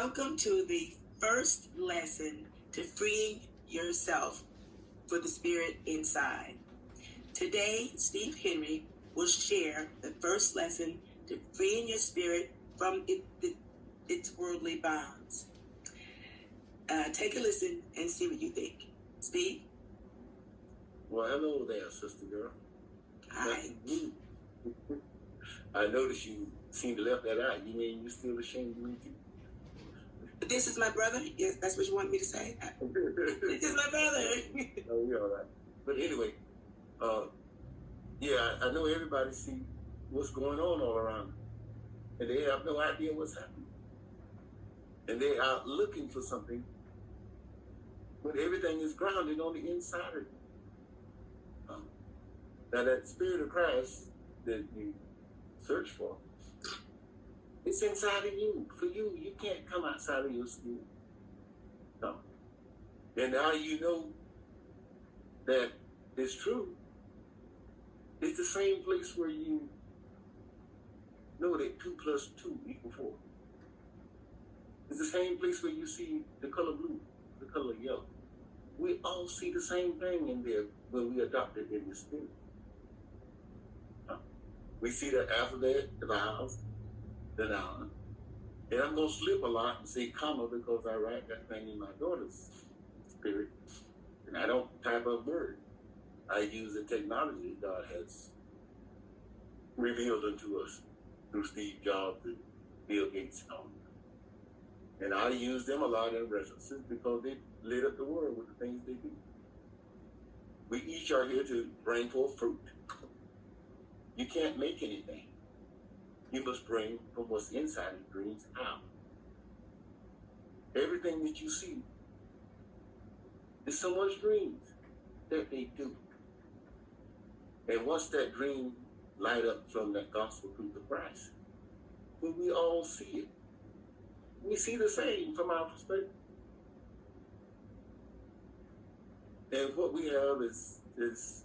Welcome to the first lesson to freeing yourself for the spirit inside. Today, Steve Henry will share the first lesson to freeing your spirit from its worldly bonds. Take a listen and see what you think. Steve? Well, hello there, sister girl. Hi. I noticed you seem to left that out. You mean you're still ashamed of me too? This is my brother? Yes, that's what you want me to say? This is my brother. Oh, we're all right. But anyway, yeah, I know everybody see what's going on all around them. And they have no idea what's happening. And they are looking for something, but everything is grounded on the inside of you. Now that spirit of Christ that you search for, it's inside of you. For you, you can't come outside of your spirit. No. And how you know that it's true, it's the same place where you know that 2 + 2 = 4. It's the same place where you see the color blue, the color yellow. We all see the same thing in there when we adopt it in the spirit. We see the alphabet, the vowels, the noun. And I'm going to slip a lot and say comma because I write that thing in my daughter's spirit. And I don't type a word. I use the technology God has revealed unto us through Steve Jobs and Bill Gates and all that. And I use them a lot in references because they lit up the world with the things they do. We each are here to bring forth fruit. You can't make anything. You must bring from what's inside of dreams out. Everything that you see is someone's dreams that they do. And once that dream light up from that gospel truth of Christ, when we all see it, we see the same from our perspective. And what we have is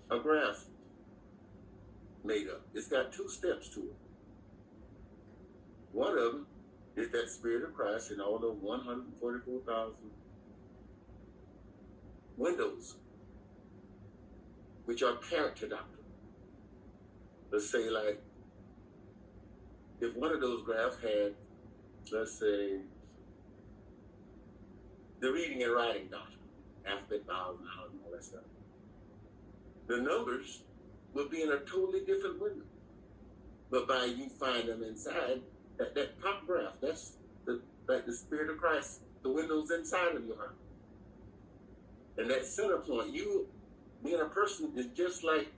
a graph made up. It's got 2 steps to it. One of them is that spirit of Christ in all the 144,000 windows, which are character doctrine. Let's say, like, if one of those graphs had, let's say, the reading and writing doctrine, alphabet, vowels, nouns, and all that stuff, the numbers would be in a totally different window. But by you find them inside, that top graph, that's like the spirit of Christ, the windows inside of your heart. And that center point, you being a person is just like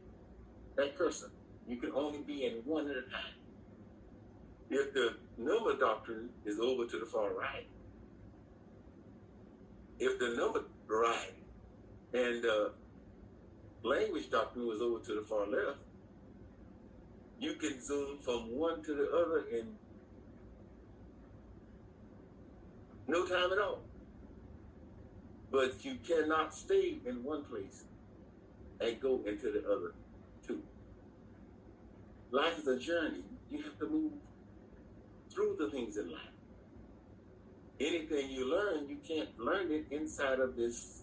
that cursor. You can only be in one at a time. If the number doctrine is over to the far right, if the number right and language doctrine was over to the far left, you can zoom from one to the other in no time at all. But you cannot stay in one place and go into the other too. Life is a journey. You have to move through the things in life. Anything you learn, you can't learn it inside of this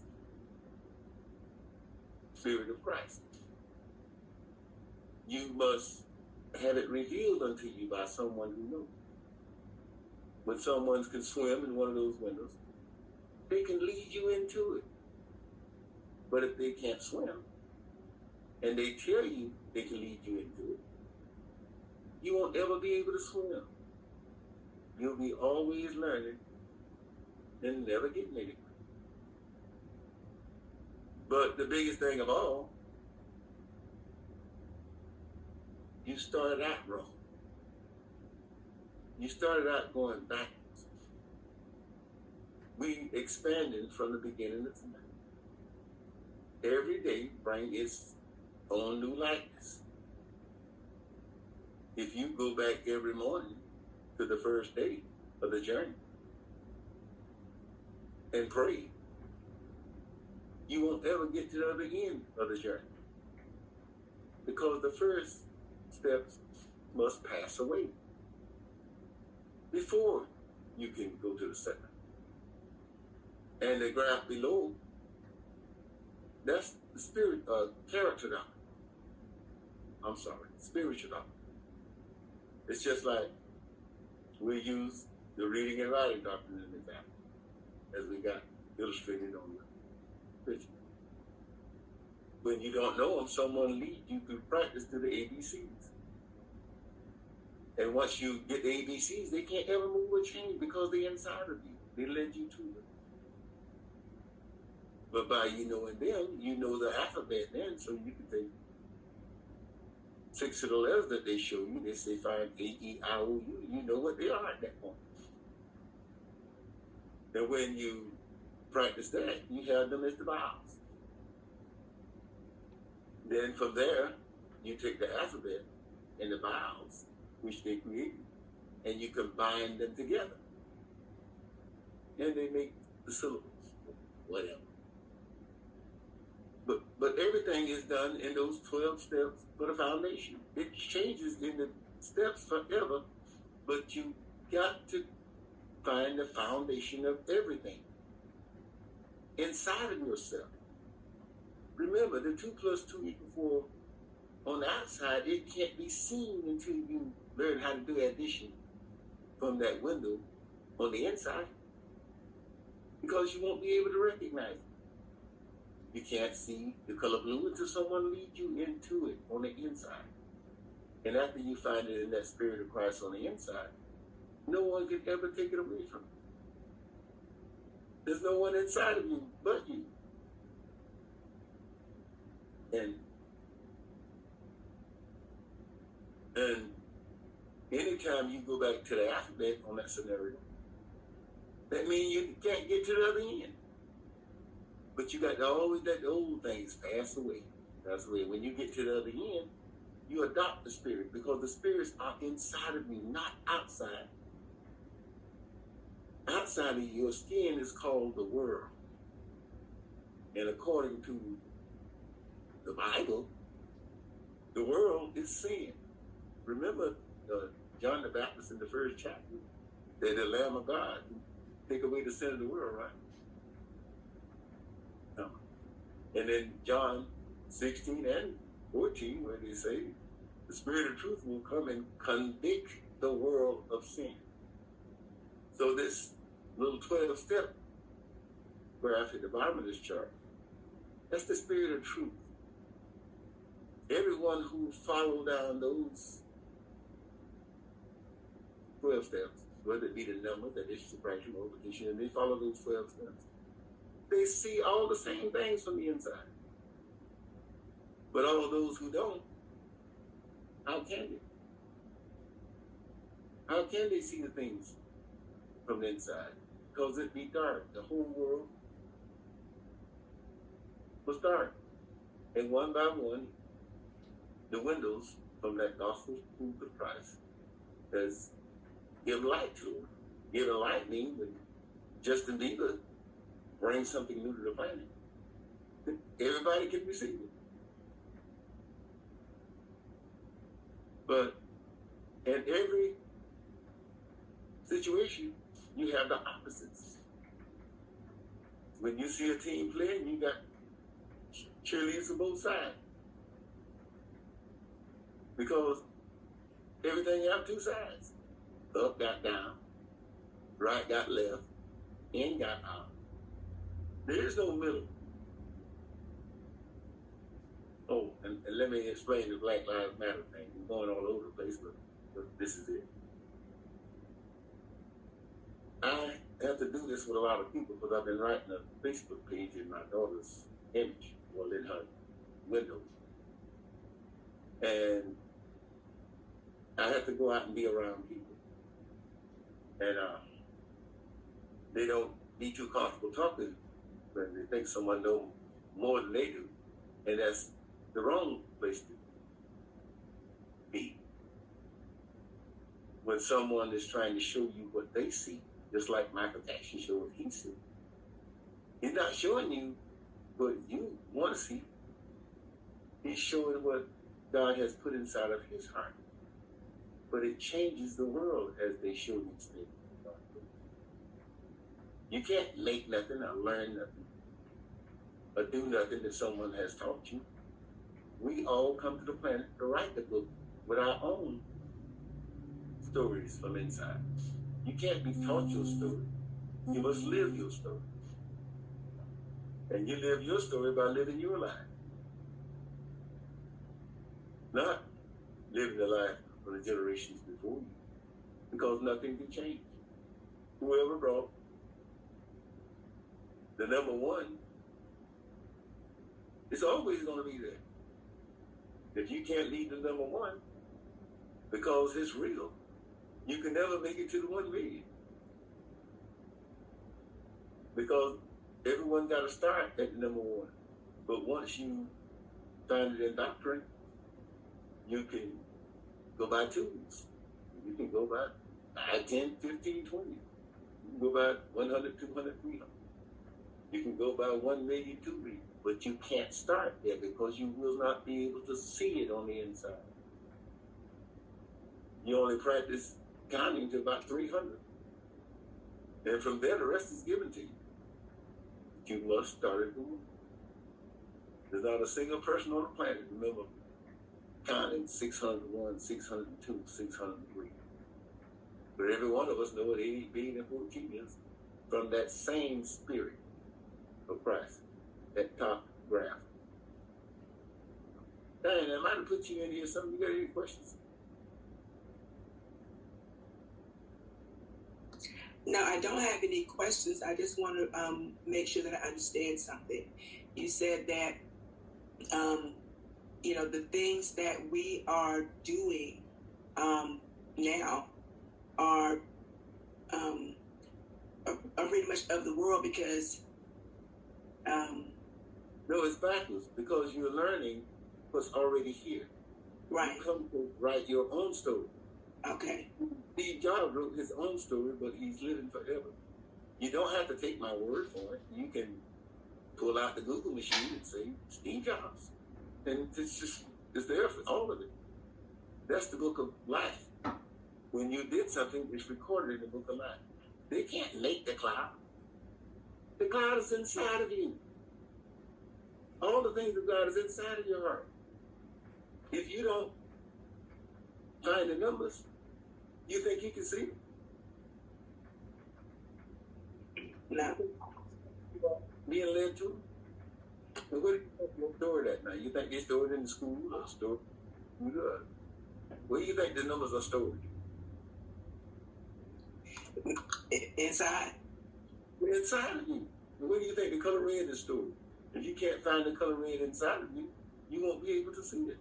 spirit of Christ. You must have it revealed unto you by someone who knows. When someone can swim in one of those windows, they can lead you into it. But if they can't swim, and they tell you they can lead you into it, you won't ever be able to swim. You'll be always learning and never getting anywhere. But the biggest thing of all, you started out wrong. You started out going backwards. We expanded from the beginning of time. Every day bring its own new likeness. If you go back every morning to the first day of the journey and pray, you won't ever get to the other end of the journey. Because the first steps must pass away. before you can go to the second. And the graph below, that's the spirit, character doctrine. I'm sorry, spiritual doctrine. It's just like we use the reading and writing doctrine as an example, as we got illustrated on the picture. When you don't know them, someone leads you through practice to the ABCs. And once you get the ABCs, they can't ever move or change because they're inside of you. They led you to them. But by you knowing them, you know the alphabet then, so you can take 6 of the letters that they show you. They say find A-E-I-O-U. You know what they are at that point. And when you practice that, you have them as the vowels. Then from there, you take the alphabet and the vowels, which they created, and you combine them together. And they make the syllables, whatever. But everything is done in those 12 steps for the foundation. It changes in the steps forever, but you got to find the foundation of everything inside of yourself. Remember, the 2 plus 2 equals 4 on the outside, it can't be seen until you learn how to do addition from that window on the inside, because you won't be able to recognize it. You can't see the color blue until someone leads you into it on the inside. And after you find it in that spirit of Christ on the inside, no one can ever take it away from you. There's no one inside of you but you. And anytime you go back to the alphabet on that scenario, that means you can't get to the other end. But you got to always let the old things pass away. That's the way. When you get to the other end, you adopt the spirit, because the spirits are inside of you, not outside. Outside of your skin is called the world. And according to the Bible, the world is sin. Remember John the Baptist in the first chapter, that the Lamb of God take away the sin of the world, right? No. And then John 16 and 14, where they say, the Spirit of truth will come and convict the world of sin. So this little 12-step graph at the bottom of this chart, that's the Spirit of truth. Everyone who followed down those 12 steps, whether it be the numbers, addition, subtraction, multiplication, and they follow those 12 steps, they see all the same things from the inside. But all those who don't, how can they? How can they see the things from the inside? Because it be dark. The whole world was dark. And one by one, the windows from that gospel truth of Christ has give light to them. Give a lightning when Justin Bieber brings something new to the planet. Everybody can receive it. But in every situation, you have the opposites. When you see a team playing, you got cheerleaders on both sides. Because everything have 2 sides. Up got down, right got left, in got out. There is no middle. Oh, and let me explain the Black Lives Matter thing. We're going all over the place, but this is it. I have to do this with a lot of people because I've been writing a Facebook page in my daughter's image, well, in her window. And I have to go out and be around people. And they don't be too comfortable talking when they think someone knows more than they do. And that's the wrong place to be. When someone is trying to show you what they see, just like Michael Jackson showed what he see. He's not showing you what you want to see. He's showing what God has put inside of his heart. but it changes the world as they show these things. You can't make nothing or learn nothing or do nothing that someone has taught you. We all come to the planet to write the book with our own stories from inside. You can't be taught your story. You must live your story. And you live your story by living your life. Not living the life of the generations before you. Because nothing can change. Whoever brought the number one, it's always going to be there. If you can't lead the number one, because it's real, you can never make it to the 1 million. Because everyone got to start at the number one. But once you find it in doctrine, you can go by twos. You can go by 5, 10, 15, 20. You can go by 100, 200, 300. You can go by 1 million, 2 million. But you can't start there because you will not be able to see it on the inside. You only practice counting to about 300. And from there, the rest is given to you. But you must start at the womb. There's not a single person on the planet, remember, counting 601, 602, 603. But every one of us know what 80 billion and 14 is from that same spirit of Christ, that top graph. Diann, I might have put you in here. Some of you got any questions? No, I don't have any questions. I just want to make sure that I understand something. You said that, the things that we are doing now are pretty much of the world because... No, it's backwards because you're learning what's already here. Right. You come to write your own story. Okay. Steve Jobs wrote his own story, but he's living forever. You don't have to take my word for it. You can pull out the Google machine and say, Steve Jobs. And it's there for all of it. That's the book of life. When you did something, it's recorded in the book of life. They can't make the cloud. The cloud is inside of you. All the things of God is inside of your heart. If you don't find the numbers, you think you can see it? No. Being led to? And where do you think they store it at now? You think they store it in the school or store it? Where do you think the numbers are stored? Inside? Inside of you. And where do you think the color red is stored? If you can't find the color red inside of you, you won't be able to see it.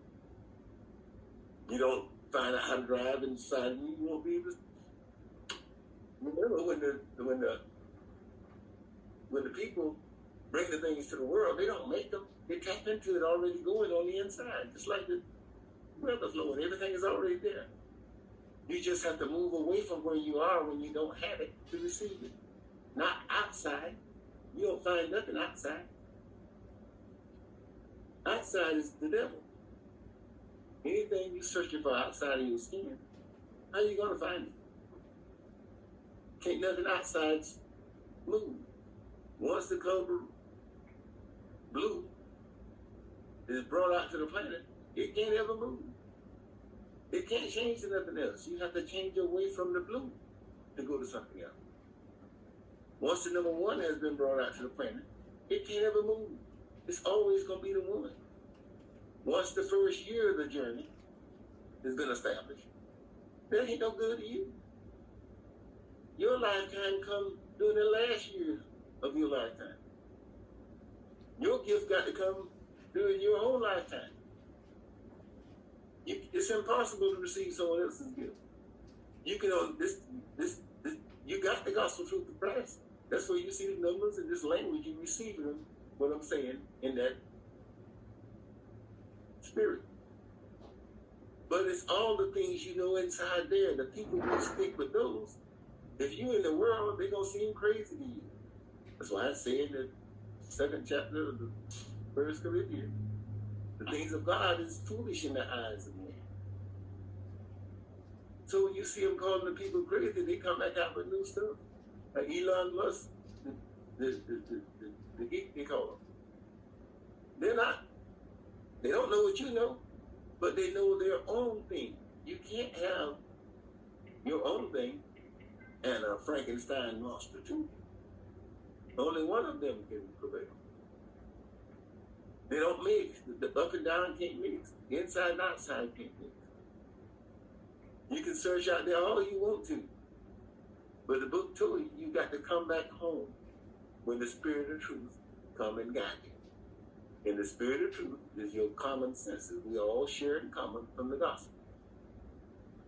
You don't find out how to drive inside of you, you won't be able to. Remember when the people bring the things to the world, they don't make them. They tap into it already going on the inside, just like the weather flowing. Everything is already there. You just have to move away from where you are when you don't have it to receive it. Not outside. You don't find nothing outside. Outside is the devil. Anything you're searching for outside of your skin, how are you going to find it? Can't nothing outside move. Once the color blue is brought out to the planet, it can't ever move. It can't change to nothing else. You have to change your way from the blue to go to something else. Once the number one has been brought out to the planet, it can't ever move. It's always going to be the one. Once the first year of the journey has been established, that ain't no good to you. Your lifetime comes during the last years of your lifetime. Your gift got to come during your own lifetime. It's impossible to receive someone else's gift. You can you got the gospel truth of Christ. That's where you see the numbers in this language. You receive them, what I'm saying, in that spirit. But it's all the things you know inside there. The people who stick with those, if you in the world, they're going to seem crazy to you. That's why I say in the 2nd chapter of the 1 Corinthians, the things of God is foolish in the eyes of men. So when you see them calling the people crazy, they come back out with new stuff. Like Elon Musk, the geek they call them. They're not. They don't know what you know, but they know their own thing. You can't have your own thing and a Frankenstein monster too. Only one of them can prevail. They don't mix. The up and down can't mix. Inside and outside can't mix. You can search out there all you want to. But the book told you, you got to come back home when the Spirit of truth come and guide you. And the Spirit of truth is your common senses. We all share in common from the gospel.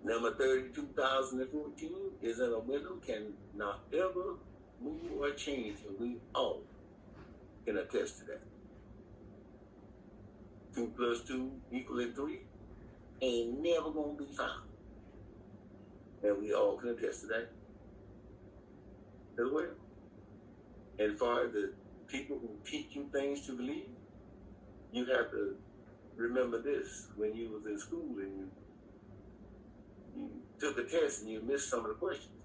Number 32,014 is in a window, cannot ever move or change, and we all can attest to that. 2 plus 2 equaling 3 ain't never gonna be found. And we all can attest to that as well. And for the people who teach you things to believe, you have to remember this. When you was in school and you took a test and you missed some of the questions.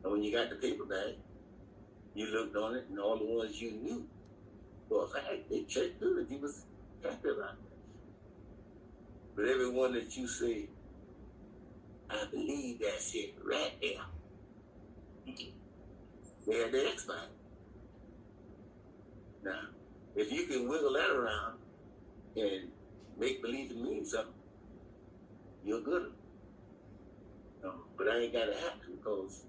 And when you got the paper back, you looked on it and all the ones you knew, well, they checked through it. You was happy about it. But every one that you say, I believe that's it right there. They had the X by it. Now, if you can wiggle that around and make believe it means something, you're good. But I ain't got to have to, because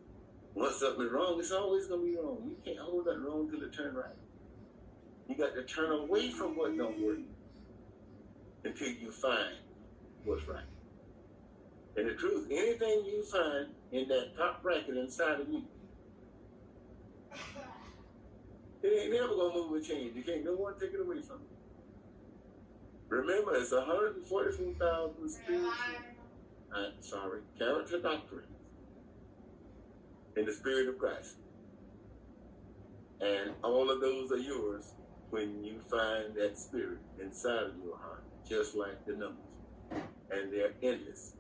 once something is wrong, it's always going to be wrong. You can't hold that wrong till it turn right. You got to turn away from what don't work until you find what's right. And the truth, anything you find in that top bracket inside of you, it ain't never going to move or change. You can't no one take it away from you. Remember, it's 144,000 character doctrines in the Spirit of Christ. And all of those are yours when you find that Spirit inside of your heart, just like the numbers. And they're endless.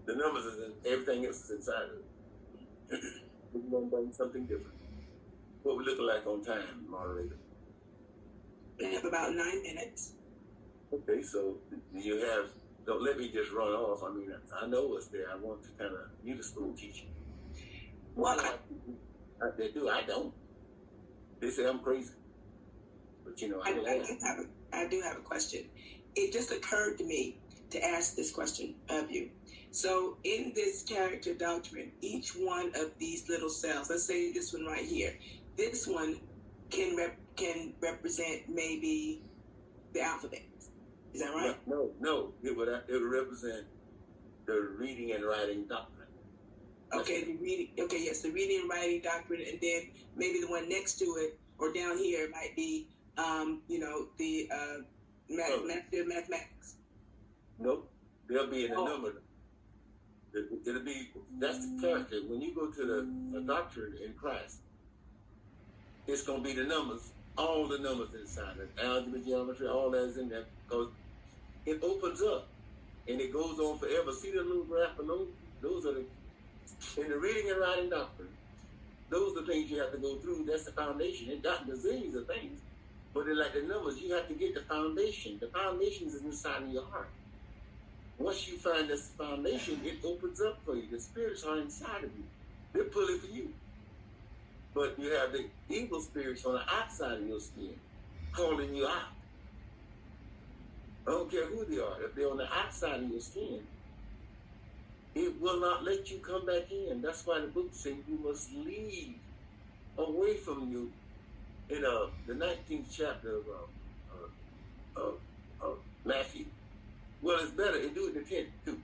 The numbers is in, everything else is inside of it. We're going to bring something different. What we looking like on time, moderator? We have about 9 minutes. Okay, so you have, don't let me just run off. I mean, I know what's there. I want to kind of, you the school teacher. Well, They do, I don't. They say I'm crazy. But you know, I do have a question. It just occurred to me to ask this question of you. So in this character doctrine, each one of these little cells, let's say this one right here, this one can represent maybe the alphabet. Is that right? No. It would represent the reading and writing doctrine. Okay, the reading and writing doctrine, and then maybe the one next to it or down here might be the mathematics. Nope. They'll be in the number. It'll be, that's the character. When you go to the doctrine in Christ, it's going to be the numbers, all the numbers inside it, algebra, geometry, all that's in there, because it opens up and it goes on forever. See the little graph below? Those are in the reading and writing doctrine, those are the things you have to go through. That's the foundation. It got gazillions of things, but they're like the numbers. You have to get the foundation. The foundation is inside of your heart. Once you find this foundation, it opens up for you. The spirits are inside of you. They're pulling for you. But you have the evil spirits on the outside of your skin calling you out. I don't care who they are. If they're on the outside of your skin, it will not let you come back in. That's why the book says you must leave away from you. In the 19th chapter of Matthew. Well, it's better. It do it in the 10th too.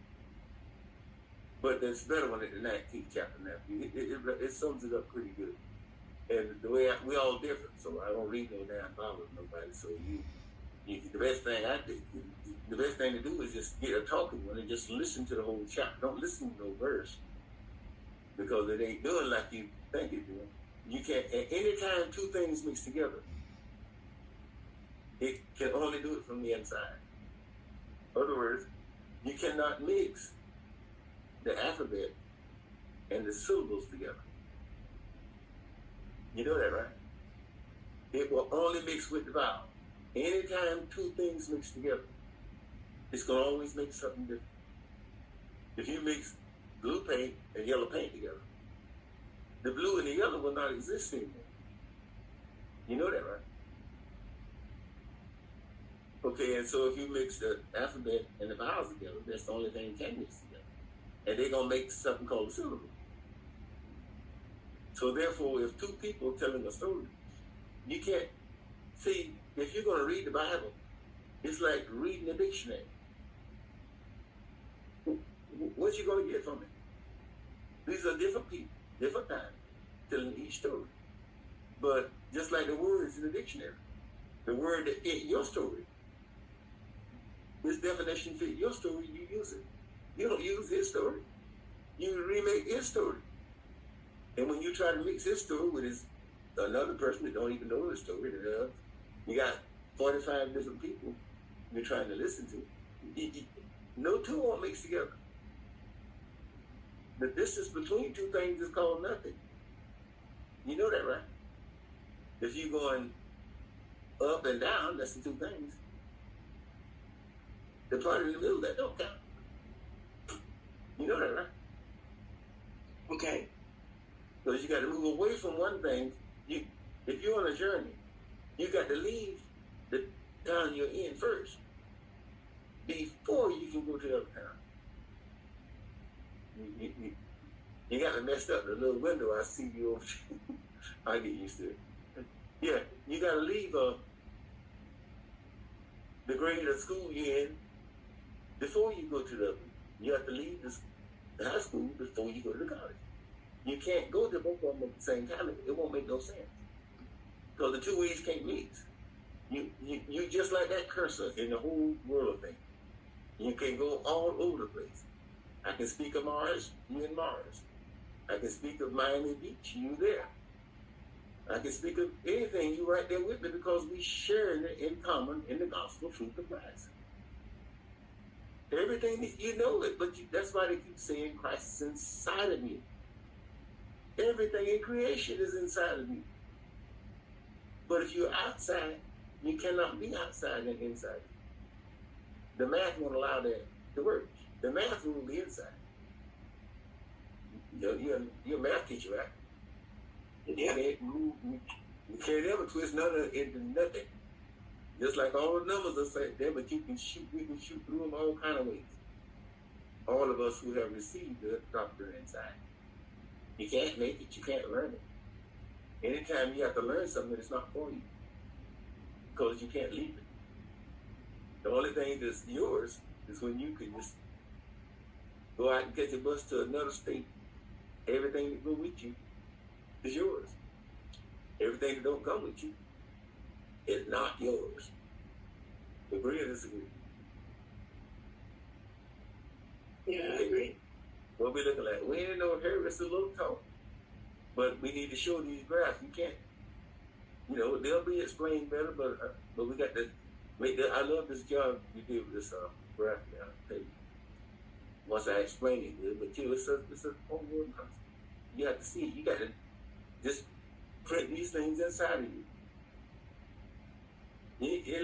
But it's better one in the 19th chapter of Matthew. It sums it up pretty good. And the way we're all different, so I don't read no damn Bible with nobody. So the best thing to do is just get a talking one and just listen to the whole chapter. Don't listen to no verse, because it ain't doing like you think it's doing. You can't. At any time two things mix together, it can only do it from the inside. In other words, You cannot mix the alphabet and the syllables together. You know that, right? It will only mix with the vowel. Anytime two things mix together, it's going to always make something different. If you mix blue paint and yellow paint together, the blue and the yellow will not exist anymore. You know that, right? Okay, and so if you mix the alphabet and the vowels together, that's the only thing you can mix together. And they're going to make something called a syllable. So therefore, if two people telling a story, you can't see, if you're going to read the Bible, it's like reading a dictionary. What you going to get from it? These are different people, different times, telling each story. But just like the words in the dictionary, the word that fit your story, this definition fit your story, you use it. You don't use his story. You remake his story. And when you try to mix his story with another person that don't even know the story, you got 45 different people you're trying to listen to. No two won't mix together. The distance between two things is called nothing. You know that, right? If you're going up and down, that's the two things. The part in the middle, that don't count. You know that, right? Okay. Because you got to move away from one thing. If you're on a journey, you got to leave the town you're in first before you can go to the other town. You got to mess up the little window I see you over there. I get used to it. Yeah, you got to leave the grade of school you're in before you go to the other. You have to leave the high school before you go to the college. You can't go to both of them at the same time. It won't make no sense. Because the two ways can't mix. You just like that cursor in the whole world of things. You can go all over the place. I can speak of Mars, you in Mars. I can speak of Miami Beach, you there. I can speak of anything, you right there with me, because we share in common in the gospel truth of Christ. Everything, you know it, but that's why they keep saying Christ is inside of you. Everything in creation is inside of you. But if you're outside, you cannot be outside and inside. The math won't allow that to work. The math will be inside. You're a math teacher, right? Yeah. You can't ever twist none of it into nothing. Just like all the numbers are saying there, but we can shoot through them all kind of ways. All of us who have received the doctrine inside. You can't make it, you can't learn it. Anytime you have to learn something, it's not for you. Because you can't leave it. The only thing that's yours is when you can just go out and catch a bus to another state. Everything that goes with you is yours. Everything that don't come with you is not yours. Agree or disagree? Yeah, I agree. What we looking at? We ain't in no hurry, it's a little talk. But we need to show these graphs. You can't, they'll be explained better, but we got to make I love this job you did with this graph now. Once I explain it good, but it's a homework concept. You have to see it. You got to just print these things inside of you.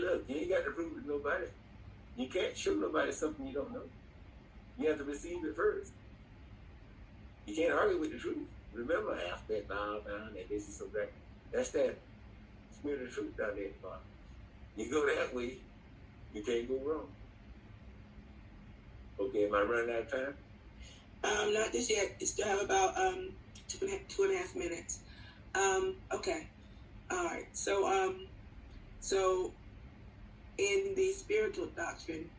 Look, you ain't got to prove it to nobody. You can't show nobody something you don't know. You have to receive it first. You can't argue with the truth. Remember, half that bow down, and this is so that. That's that spirit of truth down there at the bottom. You go that way, you can't go wrong. Okay, am I running out of time? Not just yet. You still have about 2.5 minutes. Okay. All right. So in the spiritual doctrine,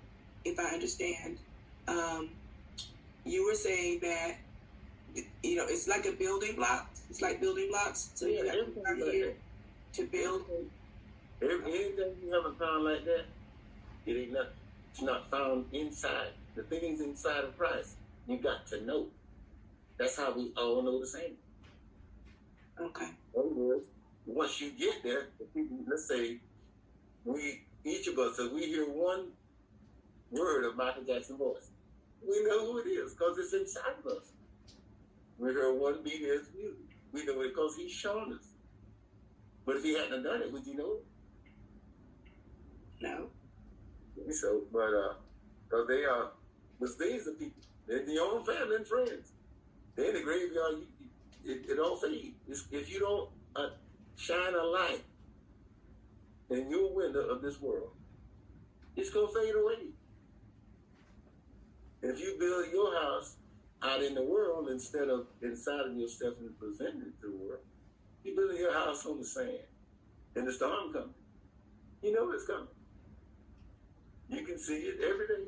if I understand, you were saying that it's like a building block. It's like building blocks. So you got to start here to build. Anything you haven't found like that, it ain't nothing. It's not found inside. The things inside of Christ, you got to know. That's how we all know the same. Okay. In other words, once you get there, let's say each of us, if we hear one word of Michael Jackson's voice, We know who it is because it's inside of us. We heard one beat his music. We know it because he's shown us. But if he hadn't done it, would you know it? No. So, but because they are mistakes of people. They're your own family and friends. They're in the graveyard. It all fades. If you don't shine a light in your window of this world, it's gonna fade away. If you build your house out in the world instead of inside of yourself and presenting it to the world, you're building your house on the sand, and the storm comes. You know it's coming. You can see it every day.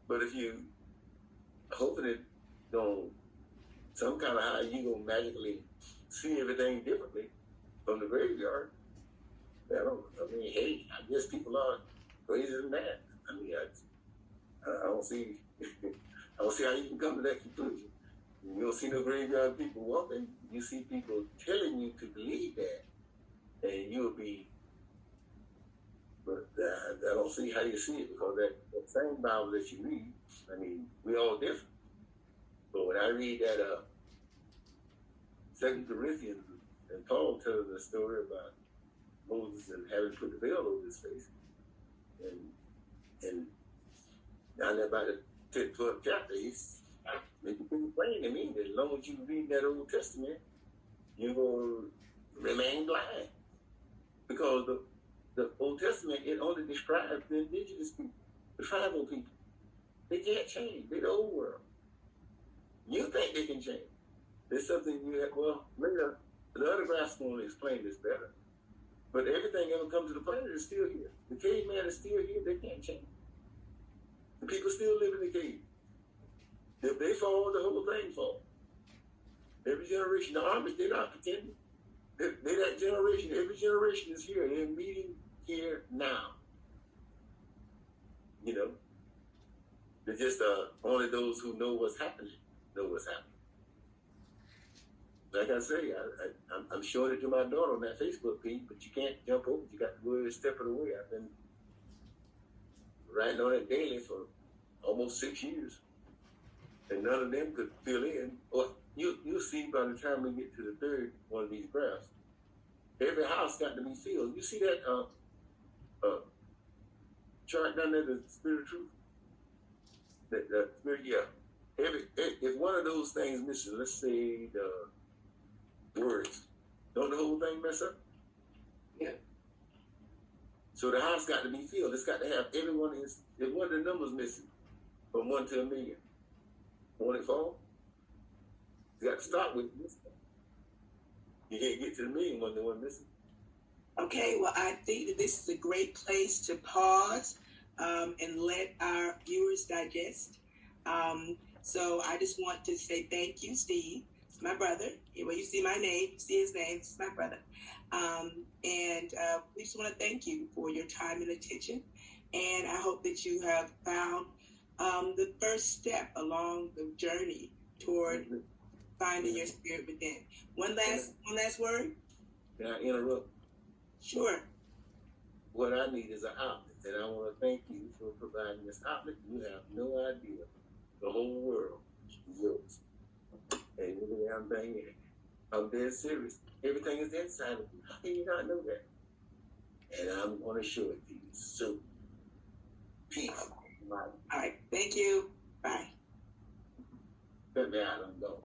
But if you hoping it don't some kind of how you gonna magically see everything differently from the graveyard, hey, I guess people are crazier than that. I mean, I don't see I don't see how you can come to that conclusion. You don't see no graveyard people walking. You see people telling you to believe that, and you'll be. But I don't see how you see it because that same Bible that you read, I mean, we're all different. But when I read that 2 Corinthians, and Paul tells the story about Moses and having put the veil over his face, and down there by the 10th, 12th chapter, he's making it plain to me that as long as you read that Old Testament, you're going to remain blind. Because the Old Testament, it only describes the indigenous people, the tribal people. They can't change. They're the old world. You think they can change. There's something you have, well, later, the other graph's going to explain this better. But everything ever come to the planet is still here. The caveman is still here. They can't change. The people still live in the cave. If they fall, the whole thing falls. Every generation, the Amish, they're not pretending. They're that generation. Every generation is here. They're meeting here now. You know? They're just only those who know what's happening know what's happening. Like I say, I'm showing it to my daughter on that Facebook page, but you can't jump over it. You got to go every step of the way. I've been writing on it daily for almost 6 years. And none of them could fill in. Or you'll see by the time we get to the third one of these graphs, every house got to be filled. You see that chart down there, the Spirit of Truth? The Spirit, yeah. If one of those things misses, let's say the words, don't the whole thing mess up? Yeah. So the house got to be filled. It's got to have everyone. If one of the numbers missing, from 1 to 1,000,000, won't it fall? You got to start with this. You can't get to the 1,000,000 when the one missing. Okay, well, I think that this is a great place to pause and let our viewers digest. So I just want to say thank you, Steve. It's my brother. When you see my name, you see his name. It's my brother. And we just want to thank you for your time and attention. And I hope that you have found the first step along the journey toward finding your spirit within. One last word? Can I interrupt? Sure. What I need is an outlet, and I want to thank you for providing this outlet. You have no idea. The whole world is yours. And look at I'm saying it. I'm dead serious. Everything is inside of you. How can you not know that? And I'm going to show it to you soon. Peace. All right. Thank you. Bye. Let me out. I'm going.